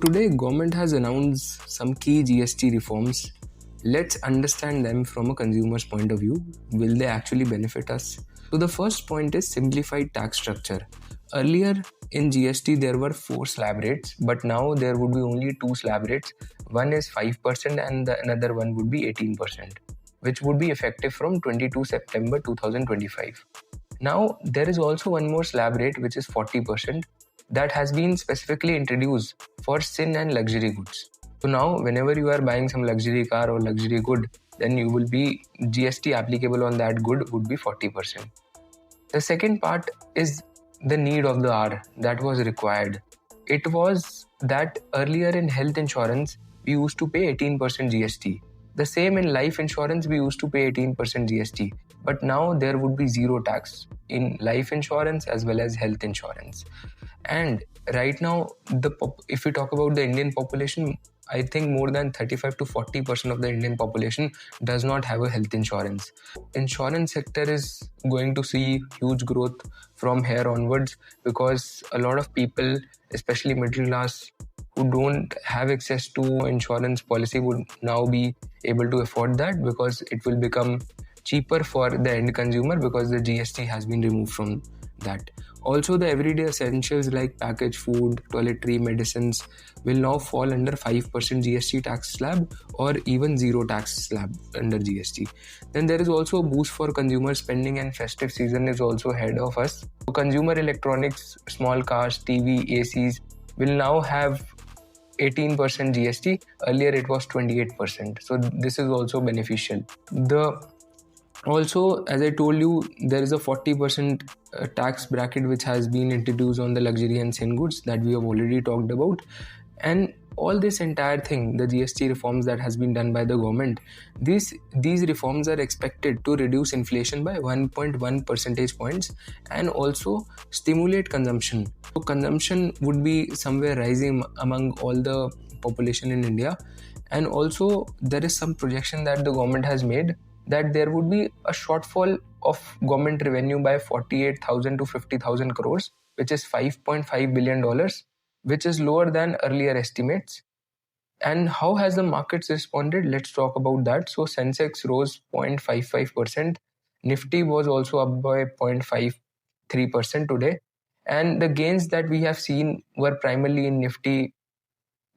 today government has announced some key GST reforms. Let's understand them from a consumer's point of view. Will they actually benefit us? So the first point is simplified tax structure. Earlier in GST there were 4 slab rates, but now there would be only 2 slab rates. One is 5% and the another one would be 18%, which would be effective from 22 September 2025. Now there is also one more slab rate which is 40% that has been specifically introduced for sin and luxury goods. So now whenever you are buying some luxury car or luxury good, then you will be GST applicable on that good would be 40%. The second part is the need of the hour that was required. It was that earlier in health insurance, we used to pay 18% GST. The same in life insurance, we used to pay 18% GST. But now there would be zero tax in life insurance as well as health insurance. And right now, if we talk about the Indian population, I think more than 35 to 40% of the Indian population does not have a health insurance. Insurance sector is going to see huge growth from here onwards because a lot of people, especially middle class, who don't have access to insurance policy would now be able to afford that because it will become cheaper for the end consumer because the GST has been removed from that. Also, the everyday essentials like packaged food, toiletry, medicines will now fall under 5% GST tax slab or even zero tax slab under GST. Then there is also a boost for consumer spending and festive season is also ahead of us. So consumer electronics, small cars, TV, ACs will now have 18% GST. Earlier it was 28%. So this is also beneficial. Also, as I told you, there is a 40% tax bracket which has been introduced on the luxury and sin goods that we have already talked about. And all this entire thing, the GST reforms that has been done by the government, these reforms are expected to reduce inflation by 1.1 percentage points and also stimulate consumption. So consumption would be somewhere rising among all the population in India. And also there is some projection that the government has made that there would be a shortfall of government revenue by 48,000 to 50,000 crores, which is $5.5 billion, which is lower than earlier estimates. And how has the markets responded? Let's talk about that. So Sensex rose 0.55%. Nifty was also up by 0.53% today. And the gains that we have seen were primarily in Nifty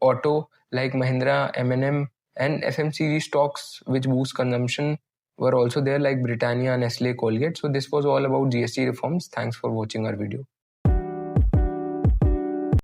auto like Mahindra, M&M, and FMCG stocks which boost consumption were also there like Britannia, Nestle, Colgate. So this was all about GST reforms. Thanks for watching our video.